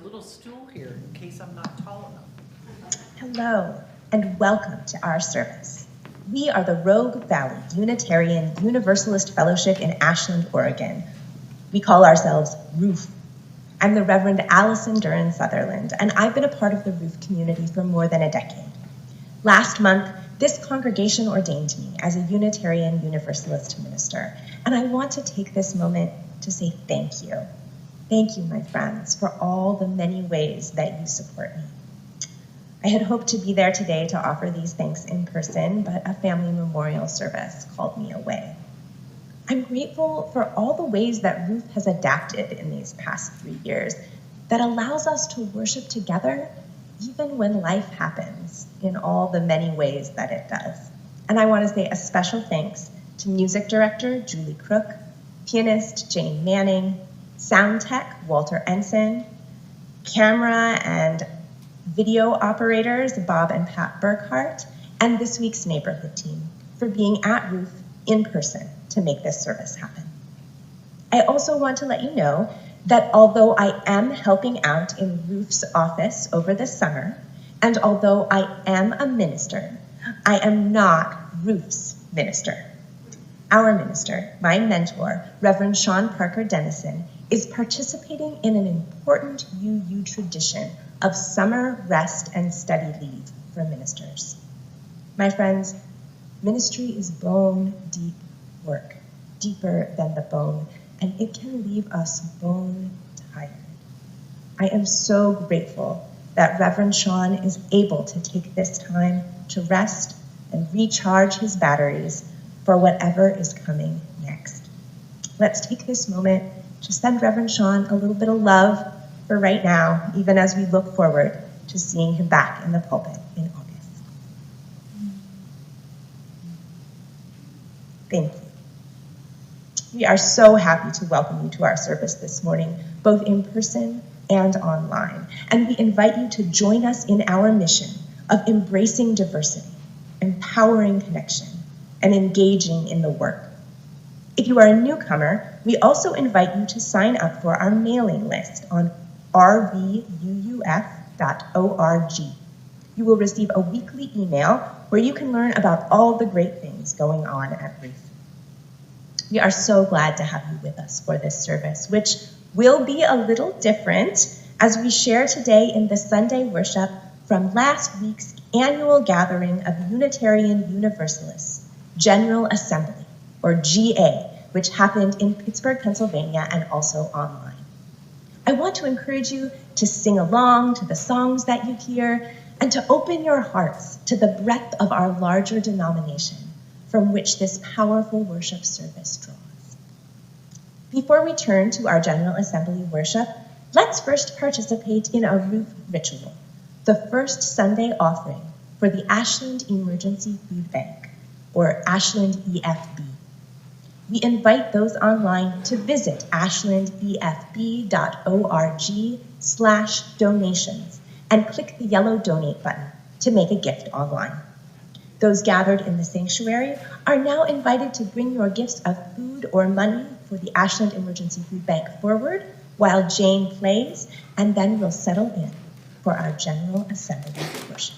little stool here in case I'm not tall enough. Hello, and welcome to our service. We are the Rogue Valley Unitarian Universalist Fellowship in Ashland, Oregon. We call ourselves ROOF. I'm the Reverend Allison Duran Sutherland, and I've been a part of the ROOF community for more than a decade. Last month, this congregation ordained me as a Unitarian Universalist minister, and I want to take this moment to say thank you. Thank you, my friends, for all the many ways that you support me. I had hoped to be there today to offer these thanks in person, but a family memorial service called me away. I'm grateful for all the ways that Ruth has adapted in these past 3 years that allows us to worship together even when life happens in all the many ways that it does. And I want to say a special thanks to music director Julie Crook, pianist Jane Manning, sound tech Walter Ensign, camera and video operators Bob and Pat Burkhart, and this week's neighborhood team for being at Ruth in person to make this service happen. I also want to let you know that although I am helping out in Ruth's office over the summer, and although I am a minister, I am not Ruth's minister. Our minister, my mentor, Reverend Sean Parker Dennison, is participating in an important UU tradition of summer rest and study leave for ministers. My friends, ministry is bone deep work, deeper than the bone, and it can leave us bone tired. I am so grateful that Reverend Sean is able to take this time to rest and recharge his batteries for whatever is coming next. Let's take this moment to send Reverend Sean a little bit of love for right now, even as we look forward to seeing him back in the pulpit in August. Thank you. We are so happy to welcome you to our service this morning, both in person and online. And we invite you to join us in our mission of embracing diversity, empowering connection, and engaging in the work. If you are a newcomer, we also invite you to sign up for our mailing list on rvuuf.org. You will receive a weekly email where you can learn about all the great things going on at Ruth. We are so glad to have you with us for this service, which will be a little different as we share today in the Sunday worship from last week's annual gathering of Unitarian Universalists, General Assembly, or GA, which happened in Pittsburgh, Pennsylvania, and also online. I want to encourage you to sing along to the songs that you hear and to open your hearts to the breadth of our larger denomination from which this powerful worship service draws. Before we turn to our General Assembly worship, let's first participate in a Ruth ritual, the first Sunday offering for the Ashland Emergency Food Bank, or Ashland EFB. We invite those online to visit ashlandefb.org/donations and click the yellow donate button to make a gift online. Those gathered in the sanctuary are now invited to bring your gifts of food or money for the Ashland Emergency Food Bank forward while Jane plays, and then we'll settle in for our General Assembly worship.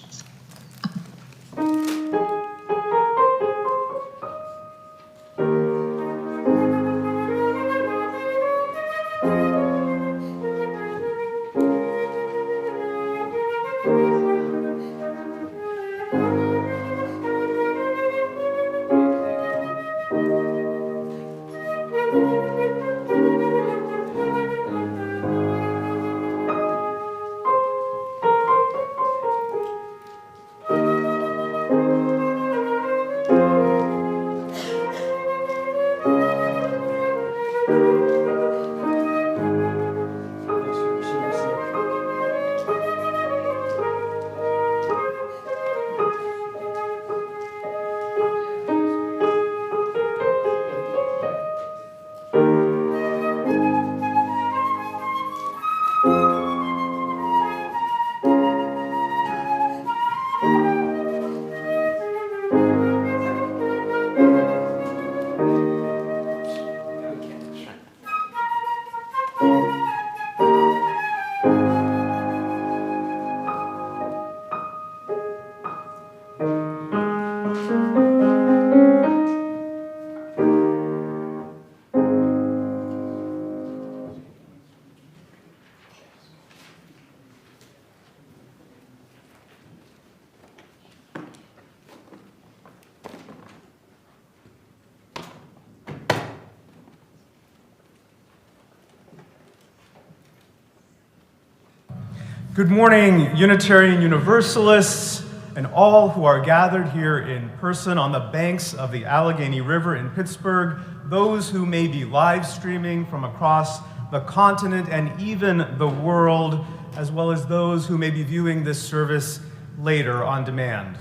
Good morning, Unitarian Universalists, and all who are gathered here in person on the banks of the Allegheny River in Pittsburgh, those who may be live streaming from across the continent and even the world, as well as those who may be viewing this service later on demand.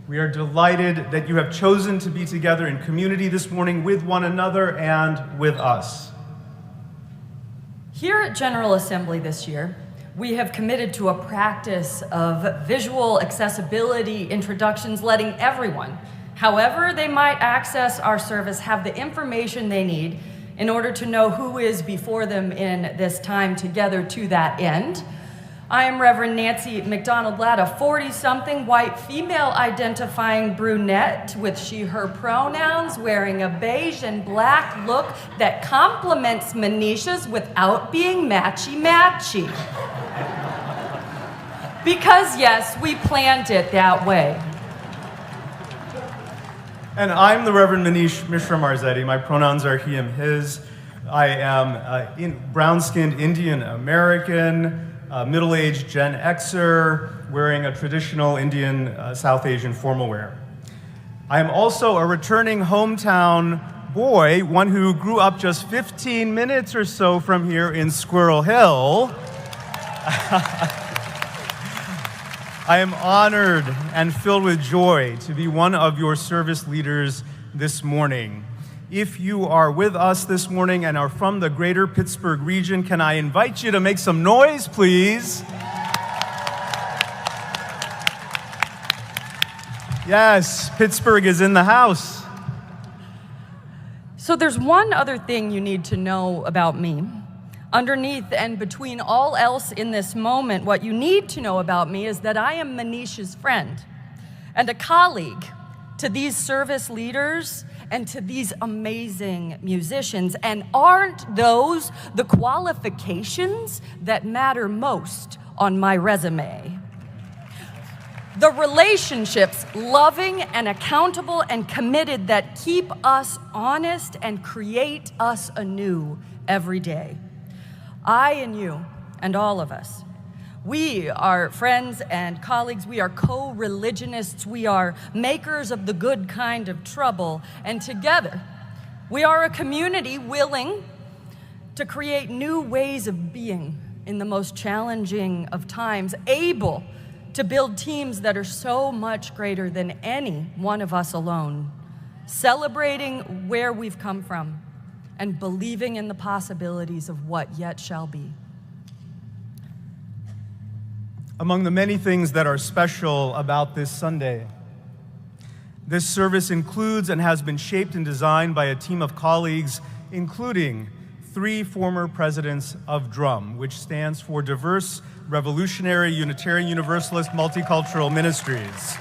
We are delighted that you have chosen to be together in community this morning with one another and with us. Here at General Assembly this year, we have committed to a practice of visual accessibility introductions, letting everyone, however they might access our service, have the information they need in order to know who is before them in this time together to that end. I am Reverend Nancy McDonald-Ladd, a 40-something white female-identifying brunette with she/her pronouns, wearing a beige and black look that complements Manisha's without being matchy-matchy. Because yes, we planned it that way. And I'm the Reverend Manish Mishra-Marzetti. My pronouns are he, him, his. I am brown-skinned Indian American, middle-aged Gen Xer, wearing a traditional Indian South Asian formal wear. I am also a returning hometown boy, one who grew up just 15 minutes or so from here in Squirrel Hill. I am honored and filled with joy to be one of your service leaders this morning. If you are with us this morning and are from the greater Pittsburgh region, can I invite you to make some noise, please? Yes, Pittsburgh is in the house. So there's one other thing you need to know about me. Underneath and between all else in this moment, what you need to know about me is that I am Manish's friend and a colleague to these service leaders and to these amazing musicians. And aren't those the qualifications that matter most on my resume? The relationships, loving and accountable and committed, that keep us honest and create us anew every day. I and you and all of us, we are friends and colleagues. We are co-religionists. We are makers of the good kind of trouble. And together, we are a community willing to create new ways of being in the most challenging of times, able to build teams that are so much greater than any one of us alone, celebrating where we've come from and believing in the possibilities of what yet shall be. Among the many things that are special about this Sunday, this service includes and has been shaped and designed by a team of colleagues, including 3 former presidents of DRUM, which stands for Diverse, Revolutionary, Unitarian, Universalist, Multicultural Ministries.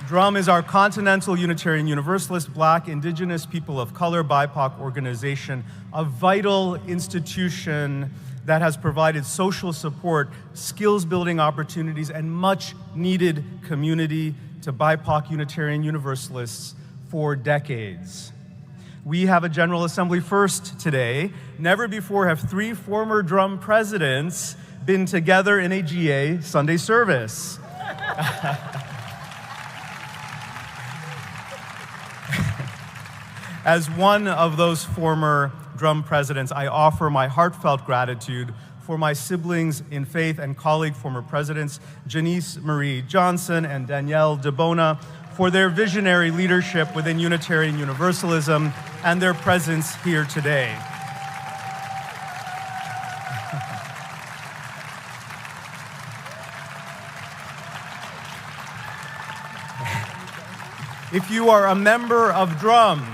DRUM is our Continental Unitarian Universalist, Black, Indigenous, People of Color, BIPOC organization, a vital institution that has provided social support, skills-building opportunities, and much-needed community to BIPOC Unitarian Universalists for decades. We have a General Assembly first today. Never before have 3 former DRUM presidents been together in a GA Sunday service. As one of those former DRUM presidents, I offer my heartfelt gratitude for my siblings in faith and colleague former presidents, Janice Marie Johnson and Danielle DeBona, for their visionary leadership within Unitarian Universalism and their presence here today. If you are a member of DRUM,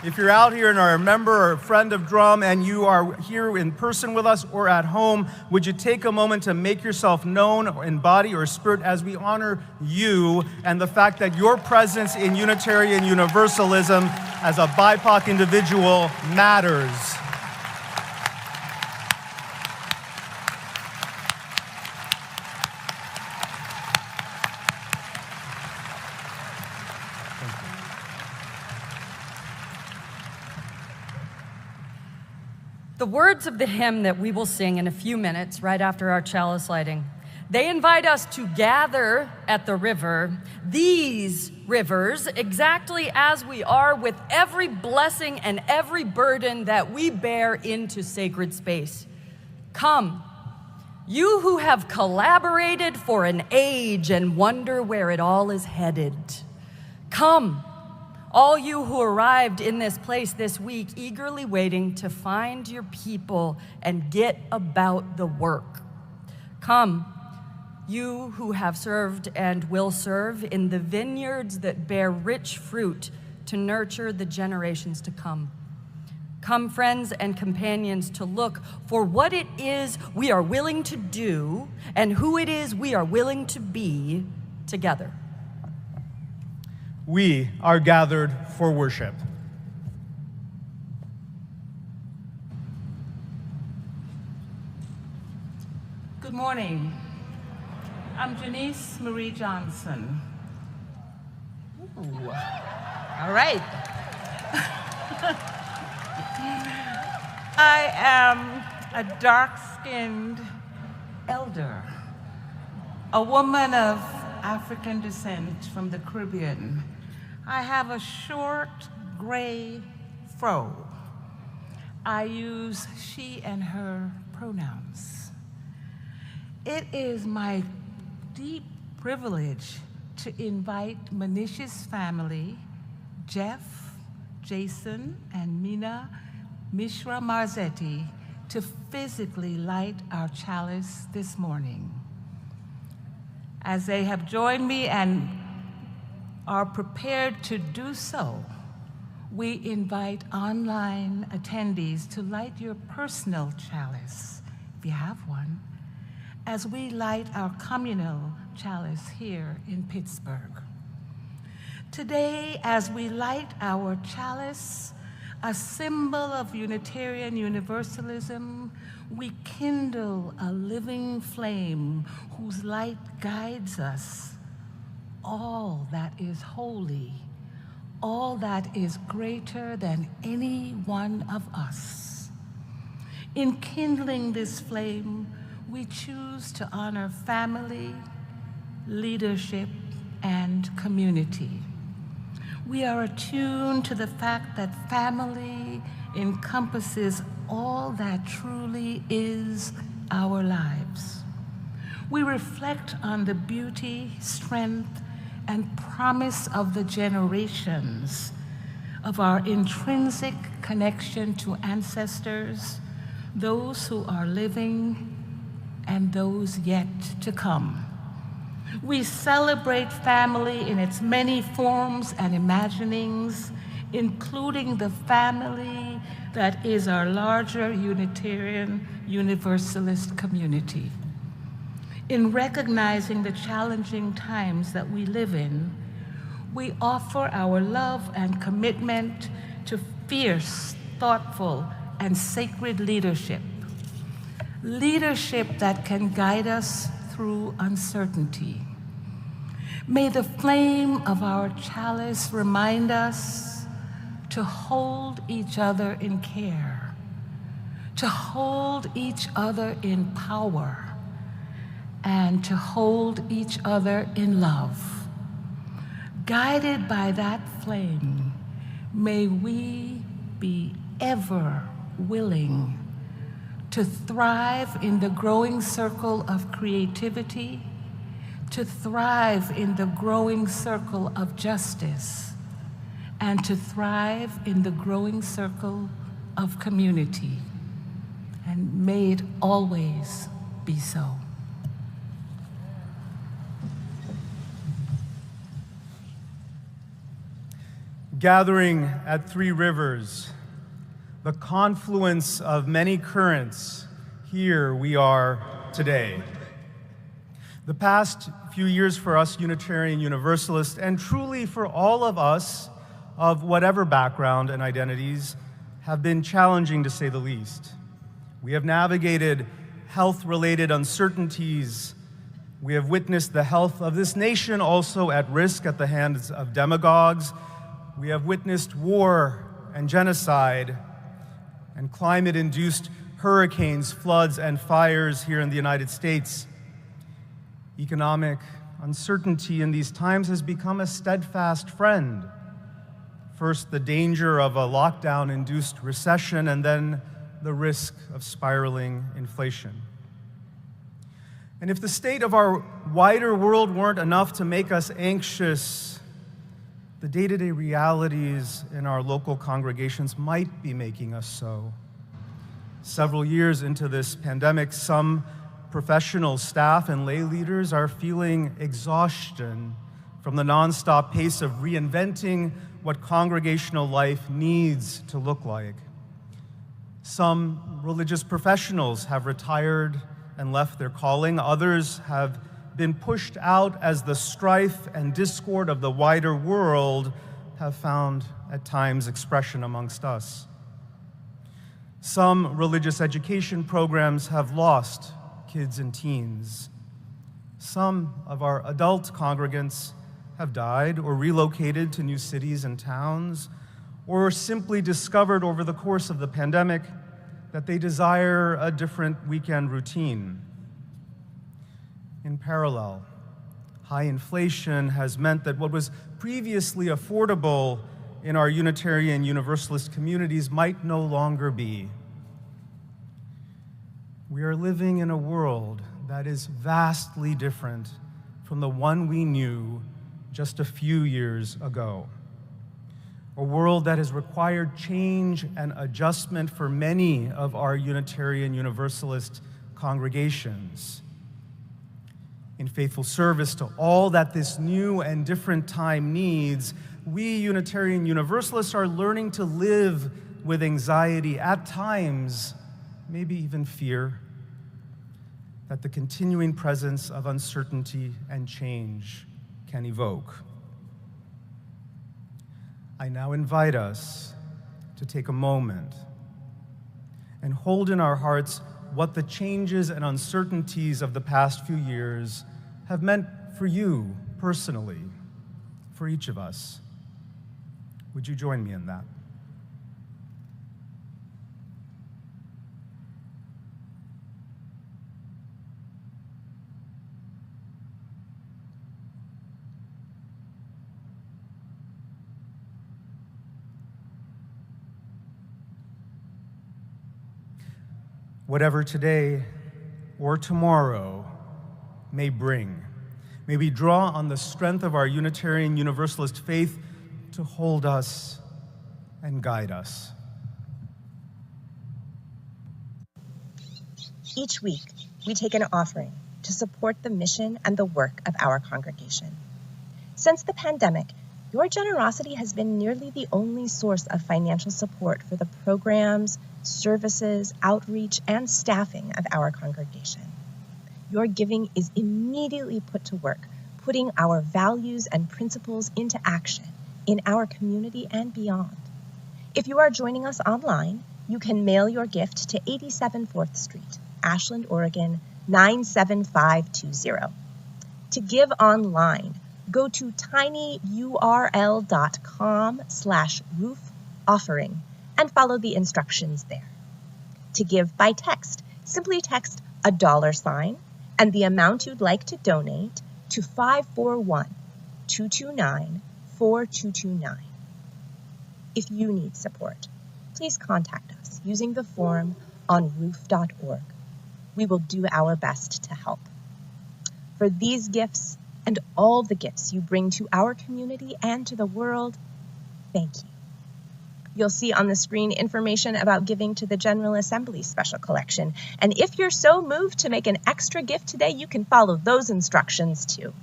if you're out here and are a member or a friend of DRUM and you are here in person with us or at home, would you take a moment to make yourself known in body or spirit as we honor you and the fact that your presence in Unitarian Universalism as a BIPOC individual matters. The words of the hymn that we will sing in a few minutes, right after our chalice lighting, they invite us to gather at the river, these rivers, exactly as we are, with every blessing and every burden that we bear into sacred space. Come, you who have collaborated for an age and wonder where it all is headed. Come, all you who arrived in this place this week, eagerly waiting to find your people and get about the work. Come, you who have served and will serve in the vineyards that bear rich fruit to nurture the generations to come. Come, friends and companions, to look for what it is we are willing to do and who it is we are willing to be together. We are gathered for worship. Good morning. I'm Janice Marie Johnson. Ooh. All right. I am a dark-skinned elder, a woman of African descent from the Caribbean. I have a short gray fro. I use she and her pronouns. It is my deep privilege to invite Manish's family, Jeff, Jason, and Mina Mishra-Marzetti, to physically light our chalice this morning. As they have joined me and are prepared to do so, we invite online attendees to light your personal chalice, if you have one, as we light our communal chalice here in Pittsburgh. Today, as we light our chalice, a symbol of Unitarian Universalism, we kindle a living flame whose light guides us. All that is holy, all that is greater than any one of us. In kindling this flame, we choose to honor family, leadership, and community. We are attuned to the fact that family encompasses all that truly is our lives. We reflect on the beauty, strength, and promise of the generations, of our intrinsic connection to ancestors, those who are living and those yet to come. We celebrate family in its many forms and imaginings, including the family that is our larger Unitarian Universalist community. In recognizing the challenging times that we live in, we offer our love and commitment to fierce, thoughtful, and sacred leadership. Leadership that can guide us through uncertainty. May the flame of our chalice remind us to hold each other in care, to hold each other in power, and to hold each other in love. Guided by that flame, may we be ever willing to thrive in the growing circle of creativity, to thrive in the growing circle of justice, and to thrive in the growing circle of community. And may it always be so. Gathering at Three Rivers, the confluence of many currents, here we are today. The past few years for us Unitarian Universalists, and truly for all of us of whatever background and identities, have been challenging to say the least. We have navigated health-related uncertainties. We have witnessed the health of this nation also at risk at the hands of demagogues. We have witnessed war and genocide, and climate-induced hurricanes, floods, and fires here in the United States. Economic uncertainty in these times has become a steadfast friend. First, the danger of a lockdown-induced recession, and then the risk of spiraling inflation. And if the state of our wider world weren't enough to make us anxious, the day-to-day realities in our local congregations might be making us so. Several years into this pandemic, some professional staff and lay leaders are feeling exhaustion from the nonstop pace of reinventing what congregational life needs to look like. Some religious professionals have retired and left their calling. Others have been pushed out as the strife and discord of the wider world have found at times expression amongst us. Some religious education programs have lost kids and teens. Some of our adult congregants have died or relocated to new cities and towns, or simply discovered over the course of the pandemic that they desire a different weekend routine. In parallel, high inflation has meant that what was previously affordable in our Unitarian Universalist communities might no longer be. We are living in a world that is vastly different from the one we knew just a few years ago. A world that has required change and adjustment for many of our Unitarian Universalist congregations. In faithful service to all that this new and different time needs, we Unitarian Universalists are learning to live with anxiety, at times, maybe even fear, that the continuing presence of uncertainty and change can evoke. I now invite us to take a moment and hold in our hearts what the changes and uncertainties of the past few years have meant for you personally, for each of us. Would you join me in that? Whatever today or tomorrow may bring, may we draw on the strength of our Unitarian Universalist faith to hold us and guide us. Each week, we take an offering to support the mission and the work of our congregation. Since the pandemic, your generosity has been nearly the only source of financial support for the programs, services, outreach, and staffing of our congregation. Your giving is immediately put to work, putting our values and principles into action in our community and beyond. If you are joining us online, you can mail your gift to 87 4th Street, Ashland, Oregon, 97520. To give online, go to tinyurl.com/roofoffering and follow the instructions there. To give by text, simply text $$ and the amount you'd like to donate to 541-229-4229. If you need support, please contact us using the form on roof.org. We will do our best to help. For these gifts and all the gifts you bring to our community and to the world, thank you. You'll see on the screen information about giving to the General Assembly Special Collection. And if you're so moved to make an extra gift today, you can follow those instructions too.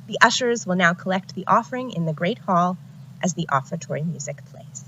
The ushers will now collect the offering in the Great Hall as the offertory music plays.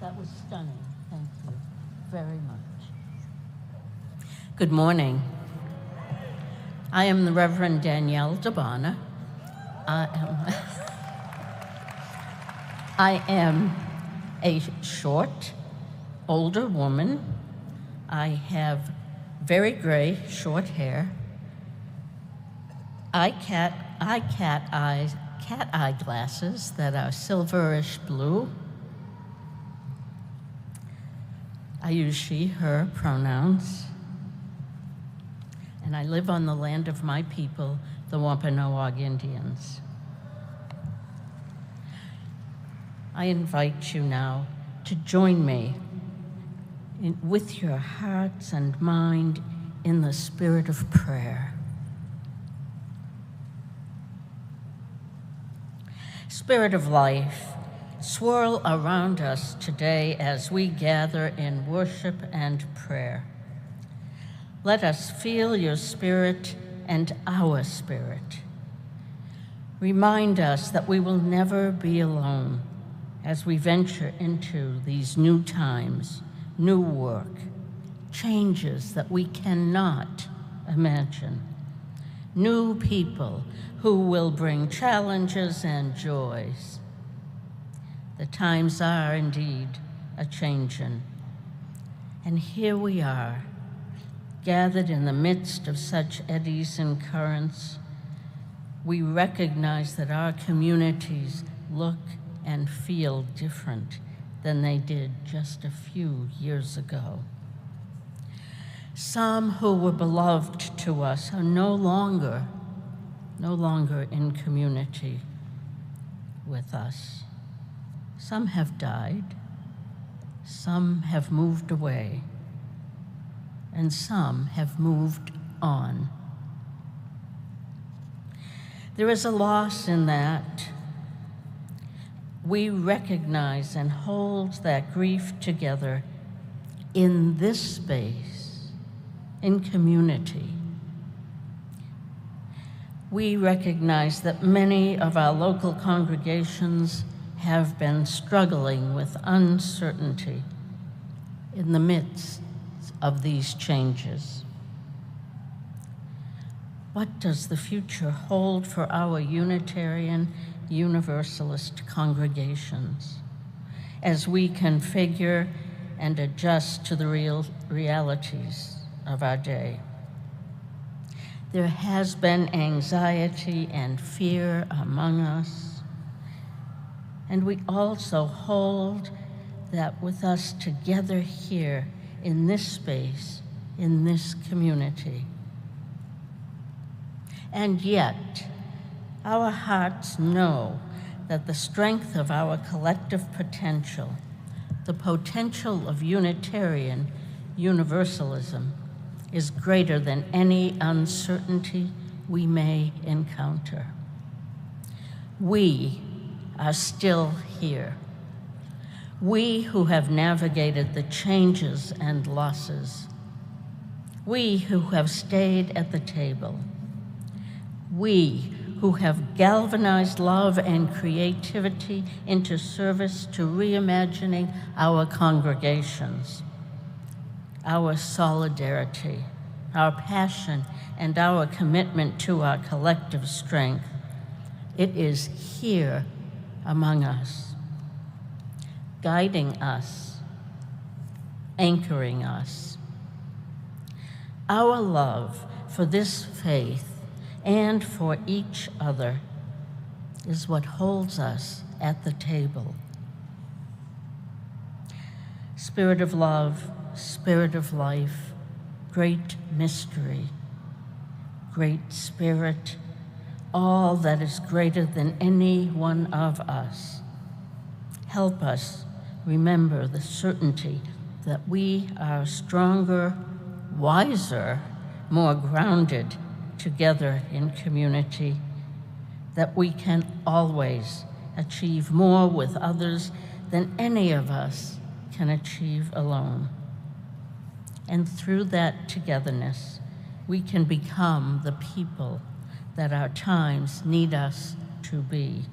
That was stunning. Thank you very much. Good morning. I am the Reverend Danielle Dabana. I am a short, older woman. I have very gray, short hair. cat eye glasses that are silverish blue. I use she, her pronouns. And I live on the land of my people, the Wampanoag Indians. I invite you now to join me with your hearts and mind in the spirit of prayer. Spirit of life, swirl around us today as we gather in worship and prayer. Let us feel your spirit and our spirit. Remind us that we will never be alone as we venture into these new times, new work, changes that we cannot imagine, new people who will bring challenges and joys. The times are indeed a-changin', and here we are, gathered in the midst of such eddies and currents. We recognize that our communities look and feel different than they did just a few years ago. Some who were beloved to us are no longer in community with us. Some have died, some have moved away, and some have moved on. There is a loss in that. We recognize and hold that grief together in this space, in community. we recognize that many of our local congregations have been struggling with uncertainty in the midst of these changes. What does the future hold for our Unitarian Universalist congregations as we configure and adjust to the realities of our day? There has been anxiety and fear among us, and we also hold that with us together here in this space, in this community. And yet, our hearts know that the strength of our collective potential, the potential of Unitarian Universalism, is greater than any uncertainty we may encounter. We are still here. We who have navigated the changes and losses. We who have stayed at the table. We who have galvanized love and creativity into service to reimagining our congregations. Our solidarity, our passion, and our commitment to our collective strength. It is here among us, guiding us, anchoring us. Our love for this faith and for each other is what holds us at the table. Spirit of love, Spirit of life, great mystery, great spirit, all that is greater than any one of us. Help us remember the certainty that we are stronger, wiser, more grounded together in community, that we can always achieve more with others than any of us can achieve alone. And through that togetherness, we can become the people that our times need us to be.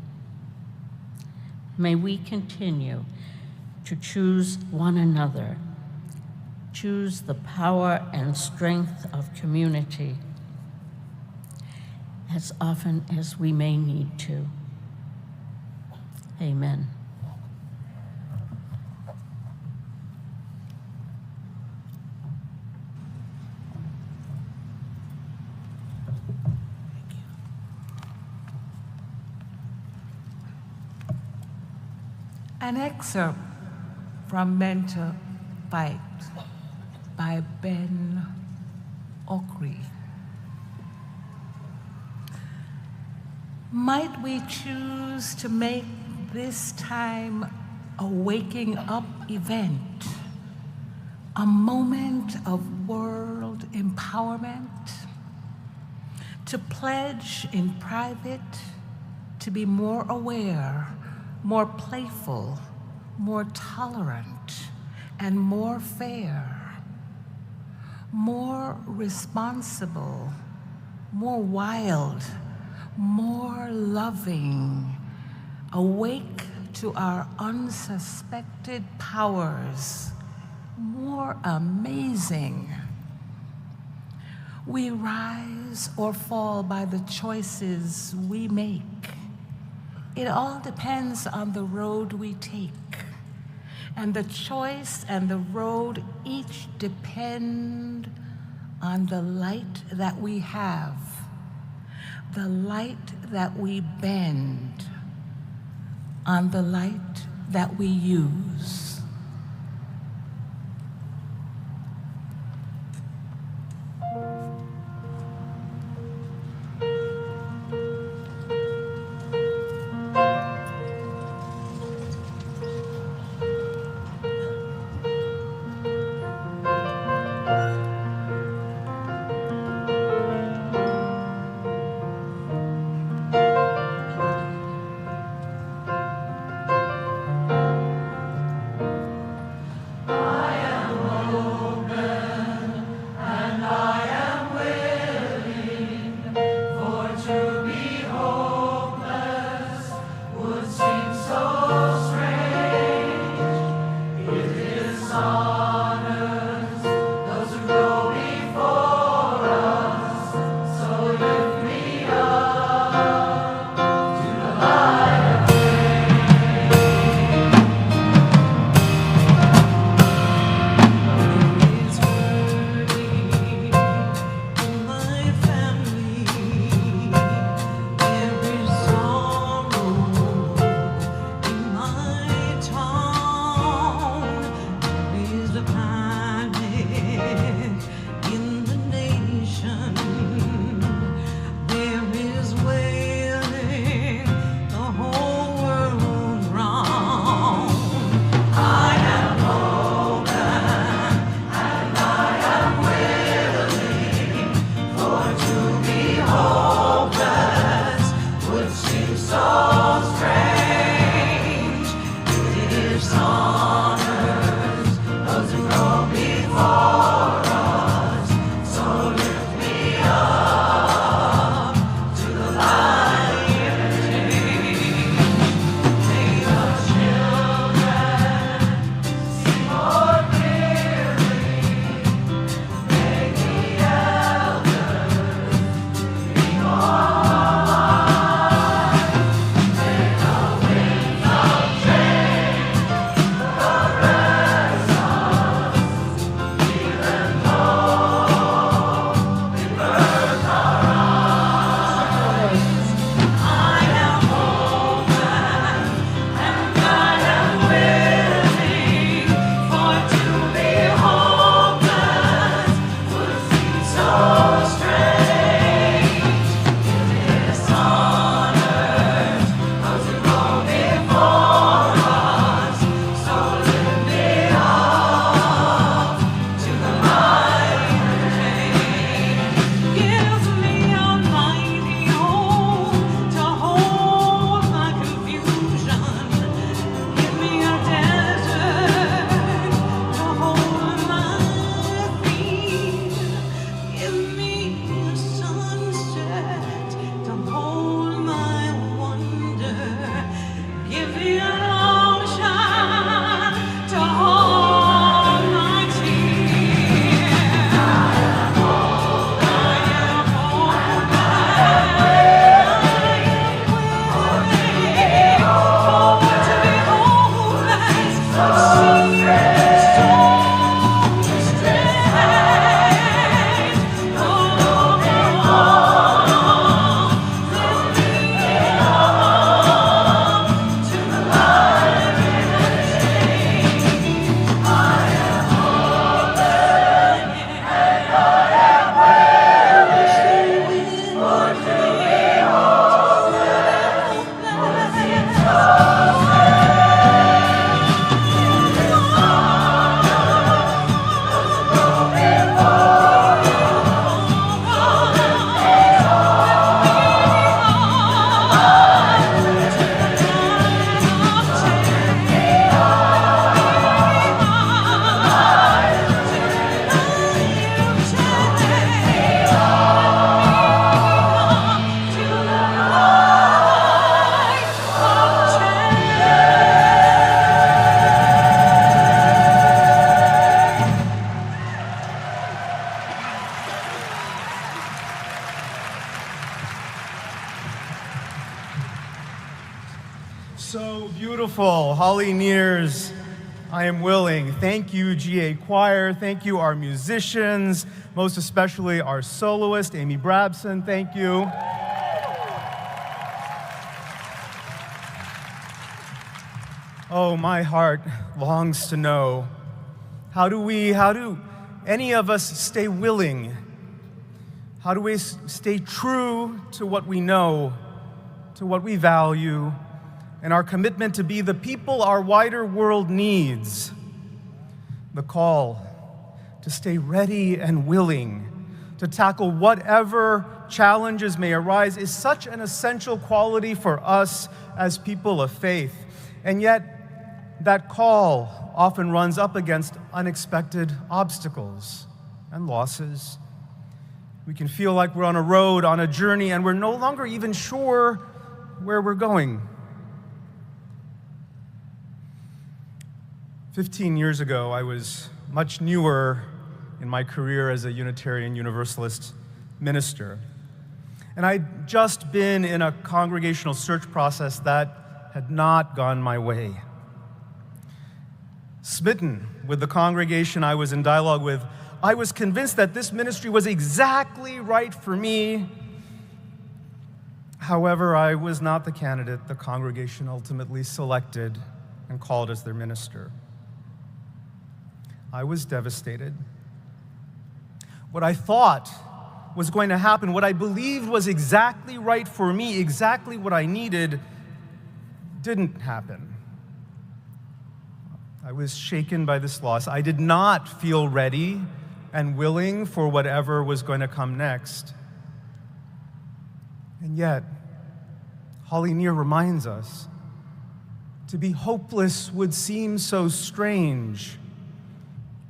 May we continue to choose one another, choose the power and strength of community as often as we may need to. Amen. An excerpt from Mental Fight by Ben Okri. Might we choose to make this time a waking up event, a moment of world empowerment, to pledge in private to be more aware, more playful, more tolerant, and more fair, more responsible, more wild, more loving, awake to our unsuspected powers, more amazing. We rise or fall by the choices we make. It all depends on the road we take. And the choice and the road each depend on the light that we have, the light that we bend, on the light that we use. So beautiful. Holly Nears, I Am Willing. Thank you, GA Choir. Thank you, our musicians, most especially our soloist, Amy Brabson. Thank you. Oh, my heart longs to know, how do any of us stay willing? How do we stay true to what we know, to what we value, and our commitment to be the people our wider world needs? The call to stay ready and willing to tackle whatever challenges may arise is such an essential quality for us as people of faith. And yet, that call often runs up against unexpected obstacles and losses. We can feel like we're on a road, on a journey, and we're no longer even sure where we're going. 15 years ago, I was much newer in my career as a Unitarian Universalist minister. And I'd just been in a congregational search process that had not gone my way. Smitten with the congregation I was in dialogue with, I was convinced that this ministry was exactly right for me. However, I was not the candidate the congregation ultimately selected and called as their minister. I was devastated. What I thought was going to happen, what I believed was exactly right for me, exactly what I needed, didn't happen. I was shaken by this loss. I did not feel ready and willing for whatever was going to come next. And yet, Holly Near reminds us. To be hopeless would seem so strange.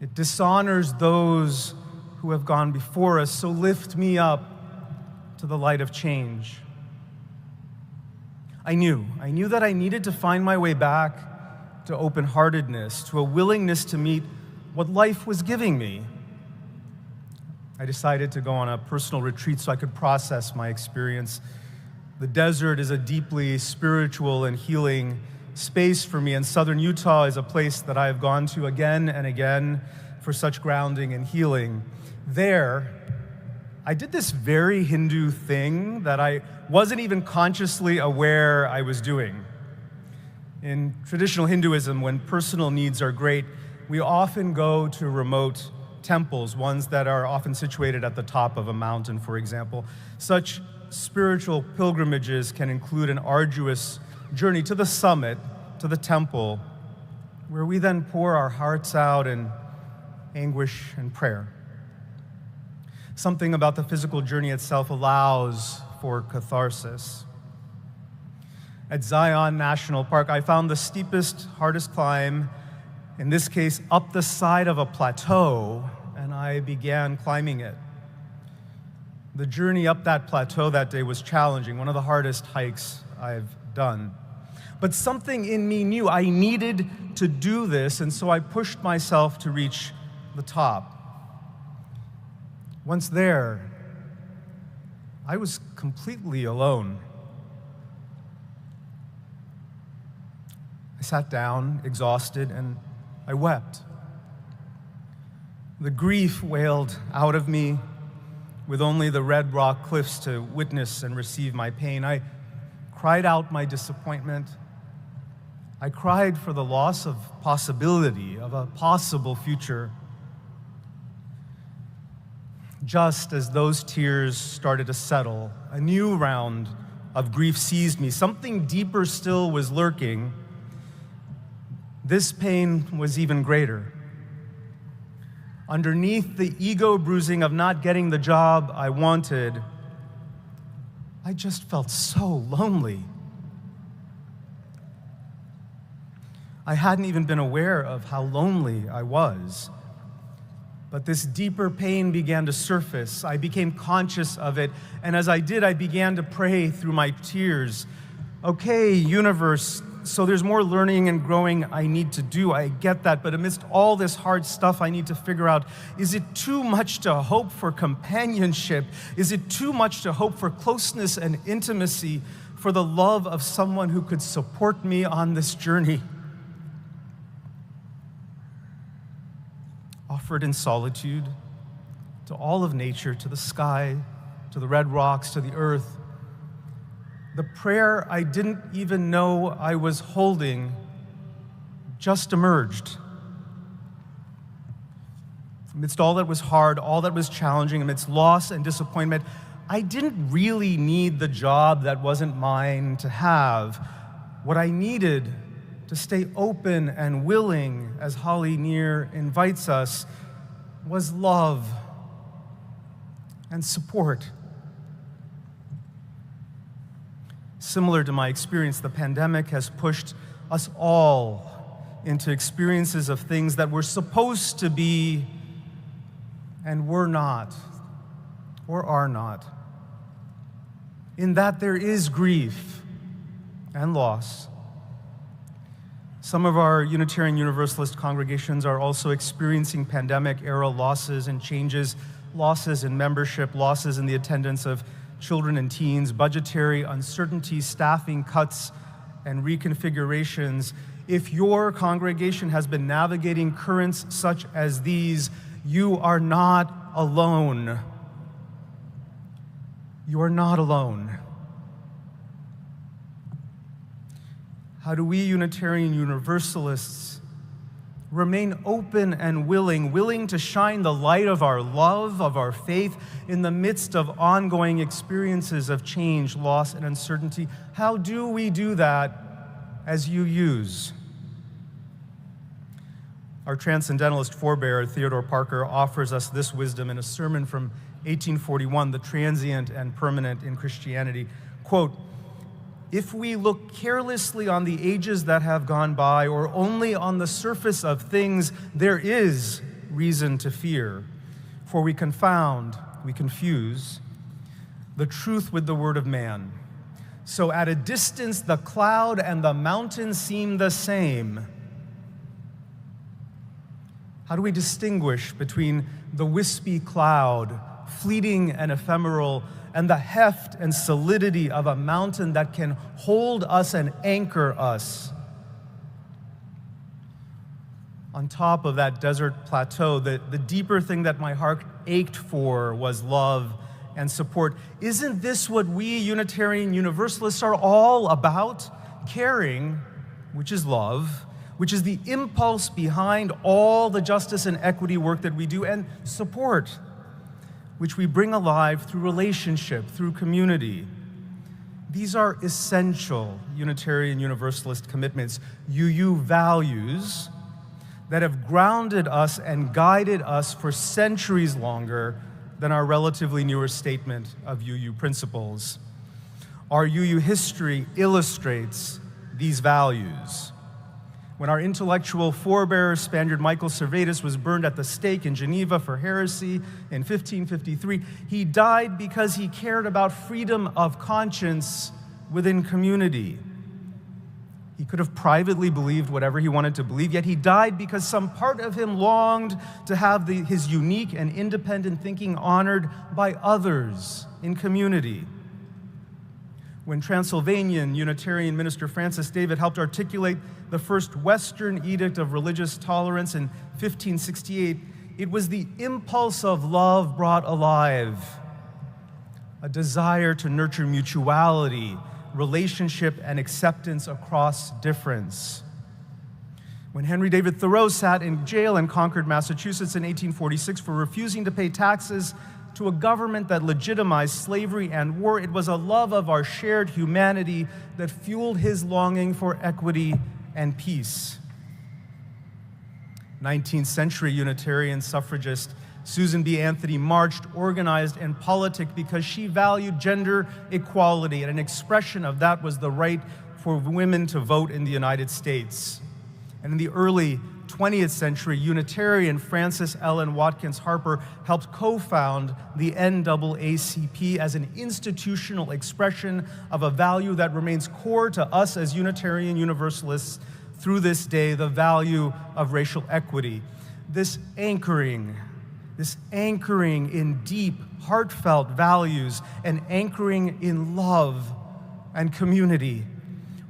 It dishonors those who have gone before us, so lift me up to the light of change. I knew that I needed to find my way back to open-heartedness, to a willingness to meet what life was giving me. I decided to go on a personal retreat so I could process my experience. The desert is a deeply spiritual and healing space for me, and southern Utah is a place that I have gone to again and again for such grounding and healing. There, I did this very Hindu thing that I wasn't even consciously aware I was doing. In traditional Hinduism, when personal needs are great, we often go to remote temples, ones that are often situated at the top of a mountain, for example. Such spiritual pilgrimages can include an arduous journey to the summit, to the temple, where we then pour our hearts out in anguish and prayer. Something about the physical journey itself allows for catharsis. At Zion National Park, I found the steepest, hardest climb, in this case, up the side of a plateau, and I began climbing it. The journey up that plateau that day was challenging, one of the hardest hikes I've done. But something in me knew I needed to do this, and so I pushed myself to reach the top. Once there, I was completely alone. I sat down, exhausted, and I wept. The grief wailed out of me with only the red rock cliffs to witness and receive my pain. I cried out my disappointment. I cried for the loss of possibility, of a possible future. Just as those tears started to settle, a new round of grief seized me. Something deeper still was lurking. This pain was even greater. Underneath the ego bruising of not getting the job I wanted, I just felt so lonely. I hadn't even been aware of how lonely I was. But this deeper pain began to surface. I became conscious of it, and as I did, I began to pray through my tears. Okay, universe, so there's more learning and growing I need to do. I get that, but amidst all this hard stuff I need to figure out, is it too much to hope for companionship? Is it too much to hope for closeness and intimacy, for the love of someone who could support me on this journey? Offered in solitude to all of nature, to the sky, to the red rocks, to the earth. The prayer I didn't even know I was holding just emerged. Amidst all that was hard, all that was challenging, amidst loss and disappointment, I didn't really need the job that wasn't mine to have. What I needed to stay open and willing, as Holly Near invites us, was love and support. Similar to my experience, the pandemic has pushed us all into experiences of things that were supposed to be and were not, or are not. In that there is grief and loss. Some of our Unitarian Universalist congregations are also experiencing pandemic-era losses and changes, losses in membership, losses in the attendance of children and teens, budgetary uncertainty, staffing cuts, and reconfigurations. If your congregation has been navigating currents such as these, you are not alone. You are not alone. How do we Unitarian Universalists remain open and willing to shine the light of our love, of our faith, in the midst of ongoing experiences of change, loss, and uncertainty? How do we do that as UUs? Our transcendentalist forebear, Theodore Parker, offers us this wisdom in a sermon from 1841, The Transient and Permanent in Christianity. Quote, if we look carelessly on the ages that have gone by or only on the surface of things, there is reason to fear, for we confound, we confuse the truth with the word of man. So at a distance, the cloud and the mountain seem the same. How do we distinguish between the wispy cloud, fleeting and ephemeral, and the heft and solidity of a mountain that can hold us and anchor us? On top of that desert plateau, the deeper thing that my heart ached for was love and support. Isn't this what we Unitarian Universalists are all about? Caring, which is love, which is the impulse behind all the justice and equity work that we do, and support, which we bring alive through relationship, through community. These are essential Unitarian Universalist commitments, UU values that have grounded us and guided us for centuries longer than our relatively newer statement of UU principles. Our UU history illustrates these values. When our intellectual forebearer, Spaniard Michael Servetus, was burned at the stake in Geneva for heresy in 1553, he died because he cared about freedom of conscience within community. He could have privately believed whatever he wanted to believe, yet he died because some part of him longed to have his unique and independent thinking honored by others in community. When Transylvanian Unitarian minister Francis David helped articulate the first Western Edict of Religious Tolerance in 1568, it was the impulse of love brought alive, a desire to nurture mutuality, relationship, and acceptance across difference. When Henry David Thoreau sat in jail in Concord, Massachusetts in 1846 for refusing to pay taxes to a government that legitimized slavery and war, it was a love of our shared humanity that fueled his longing for equity and peace. 19th century Unitarian suffragist Susan B. Anthony marched, organized, and politic because she valued gender equality, and an expression of that was the right for women to vote in the United States. And in the early 20th century, Unitarian Frances Ellen Watkins Harper helped co-found the NAACP as an institutional expression of a value that remains core to us as Unitarian Universalists through this day, the value of racial equity. This anchoring in deep, heartfelt values and anchoring in love and community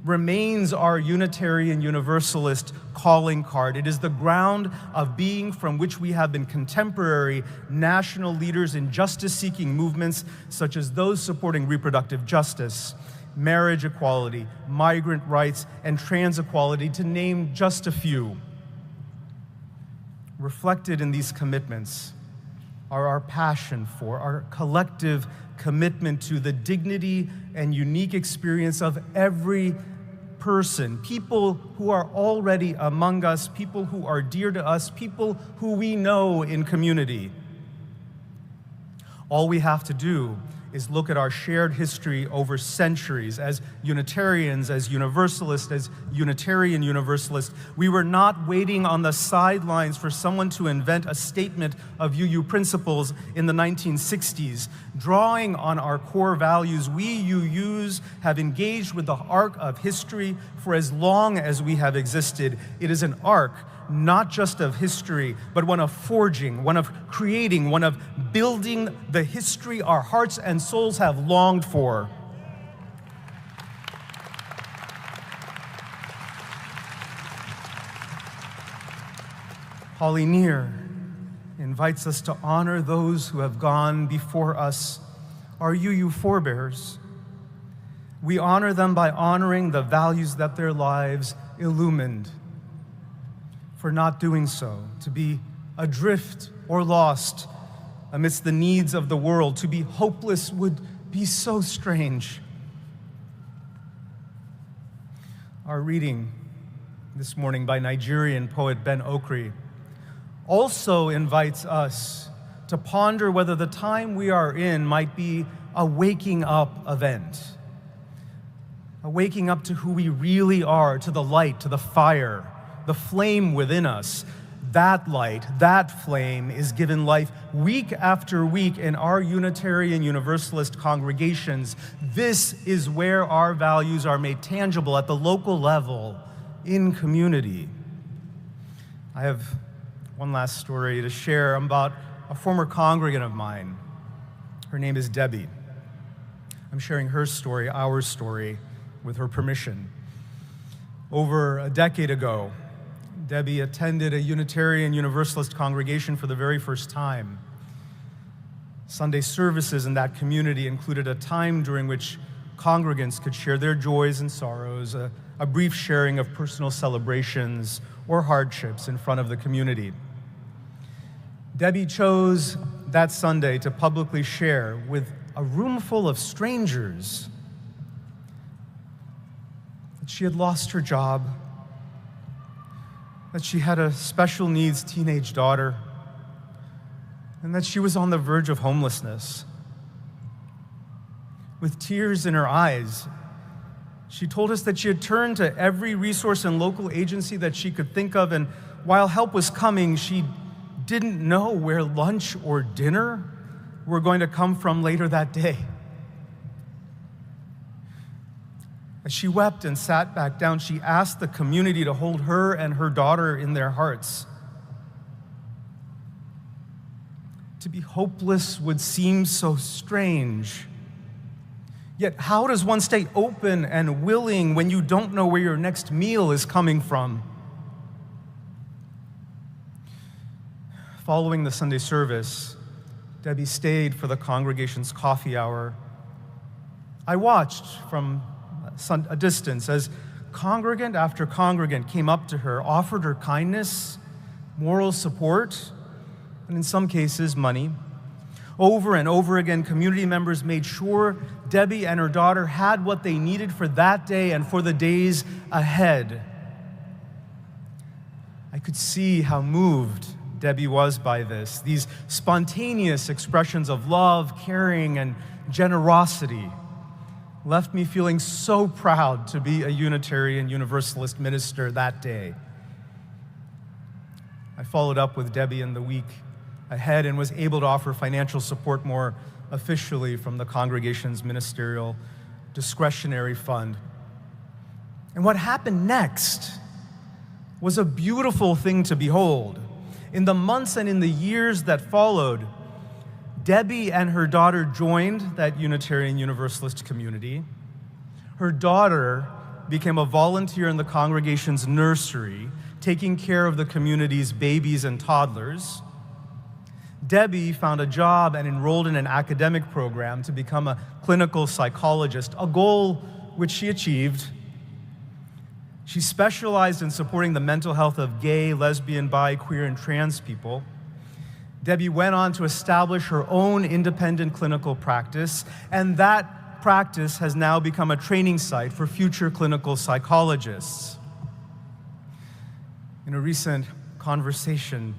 remains our Unitarian Universalist calling card. It is the ground of being from which we have been contemporary national leaders in justice-seeking movements such as those supporting reproductive justice, marriage equality, migrant rights, and trans equality, to name just a few. Reflected in these commitments are our passion for, our collective commitment to the dignity and unique experience of every person, people who are already among us, people who are dear to us, people who we know in community. All we have to do is look at our shared history over centuries as Unitarians, as Universalists, as Unitarian Universalists. We were not waiting on the sidelines for someone to invent a statement of UU principles in the 1960s. Drawing on our core values, we UUs have engaged with the arc of history for as long as we have existed. It is an arc not just of history, but one of forging, one of creating, one of building the history our hearts and souls have longed for. Pauline invites us to honor those who have gone before us, our UU forebears. We honor them by honoring the values that their lives illumined. For not doing so, to be adrift or lost amidst the needs of the world, to be hopeless would be so strange. Our reading this morning by Nigerian poet Ben Okri also invites us to ponder whether the time we are in might be a waking up event. a waking up to who we really are, to the light, to the fire, the flame within us. That light, that flame is given life week after week in our Unitarian Universalist congregations. This is where our values are made tangible at the local level, in community. I have one last story to share about a former congregant of mine. Her name is Debbie. I'm sharing her story, our story, with her permission. Over a decade ago, Debbie attended a Unitarian Universalist congregation for the very first time. Sunday services in that community included a time during which congregants could share their joys and sorrows, a brief sharing of personal celebrations or hardships in front of the community. Debbie chose that Sunday to publicly share with a room full of strangers that she had lost her job, that she had a special needs teenage daughter, and that she was on the verge of homelessness. With tears in her eyes, she told us that she had turned to every resource and local agency that she could think of, and while help was coming, she didn't know where lunch or dinner were going to come from later that day. As she wept and sat back down, she asked the community to hold her and her daughter in their hearts. To be hopeless would seem so strange. Yet how does one stay open and willing when you don't know where your next meal is coming from? Following the Sunday service, Debbie stayed for the congregation's coffee hour. I watched from a distance as congregant after congregant came up to her, offered her kindness, moral support, and in some cases, money. Over and over again, community members made sure Debbie and her daughter had what they needed for that day and for the days ahead. I could see how moved Debbie was by this, these spontaneous expressions of love, caring, and generosity left me feeling so proud to be a Unitarian Universalist minister that day. I followed up with Debbie in the week ahead and was able to offer financial support more officially from the congregation's ministerial discretionary fund. And what happened next was a beautiful thing to behold. In the months and in the years that followed, Debbie and her daughter joined that Unitarian Universalist community. Her daughter became a volunteer in the congregation's nursery, taking care of the community's babies and toddlers. Debbie found a job and enrolled in an academic program to become a clinical psychologist, a goal which she achieved. She specialized in supporting the mental health of gay, lesbian, bi, queer, and trans people. Debbie went on to establish her own independent clinical practice, and that practice has now become a training site for future clinical psychologists. In a recent conversation,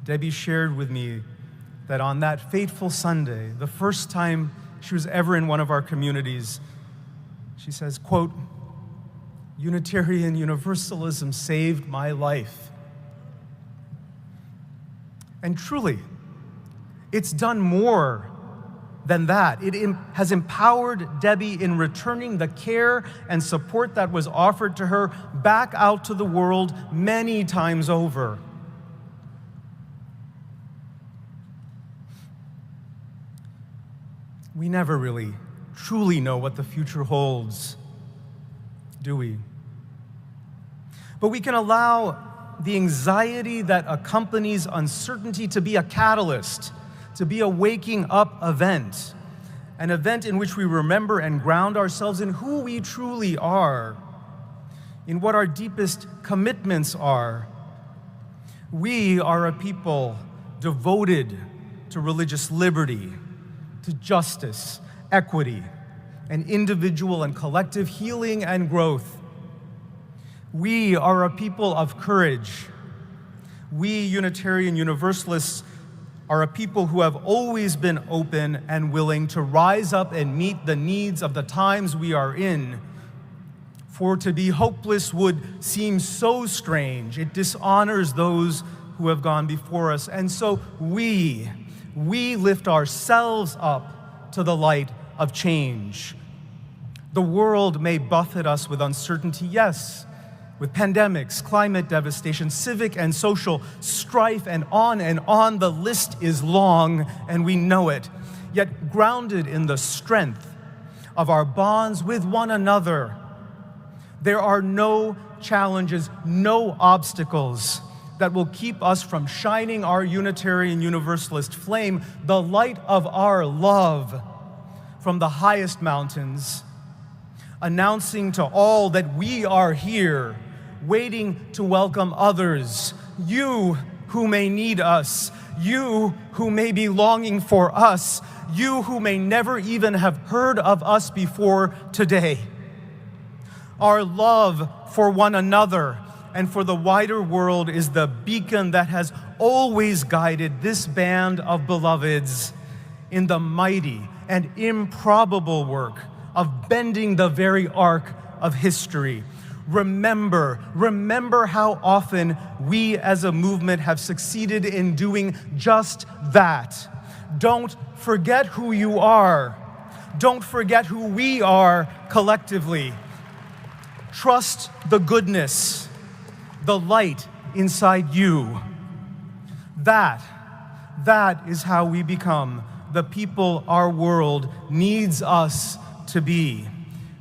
Debbie shared with me that on that fateful Sunday, the first time she was ever in one of our communities, she says, quote, "Unitarian Universalism saved my life." And truly, it's done more than that. It has empowered Debbie in returning the care and support that was offered to her back out to the world many times over. We never really truly know what the future holds, do we? But we can allow the anxiety that accompanies uncertainty to be a catalyst, to be a waking up event, an event in which we remember and ground ourselves in who we truly are, in what our deepest commitments are. We are a people devoted to religious liberty, to justice, equity, and individual and collective healing and growth. We are a people of courage. We Unitarian Universalists are a people who have always been open and willing to rise up and meet the needs of the times we are in For to be hopeless would seem so strange. It dishonors those who have gone before us. And so we lift ourselves up to the light of change. The world may buffet us with uncertainty, yes, with pandemics, climate devastation, civic and social strife, and on. The list is long, and we know it. Yet grounded in the strength of our bonds with one another, there are no challenges, no obstacles that will keep us from shining our Unitarian Universalist flame, the light of our love, from the highest mountains, announcing to all that we are here, waiting to welcome others, you who may need us, you who may be longing for us, you who may never even have heard of us before today. Our love for one another and for the wider world is the beacon that has always guided this band of beloveds in the mighty and improbable work of bending the very arc of history. Remember how often we as a movement have succeeded in doing just that. Don't forget who you are. Don't forget who we are collectively. Trust the goodness, the light inside you. That is how we become the people our world needs us to be.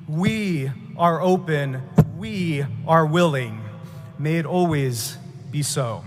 We are open, we are willing. May it always be so.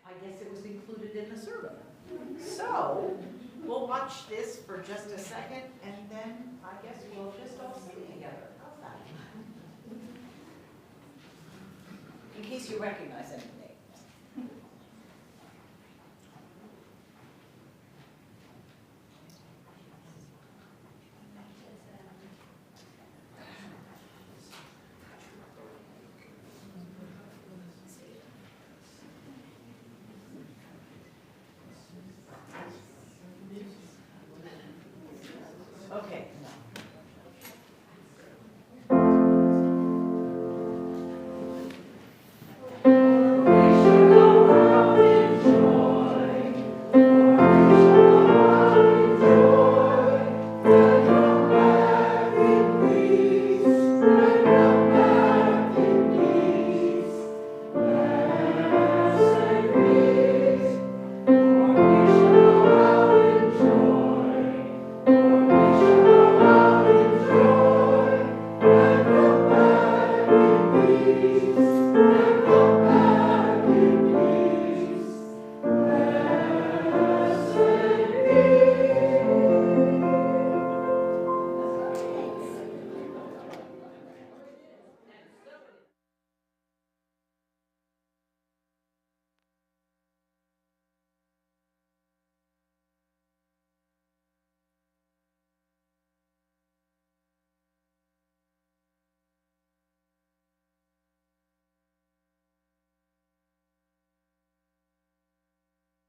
I guess it was included in the survey. So, we'll watch this for just a second, and then I guess we'll just all sing together. How's that? In case you recognize it.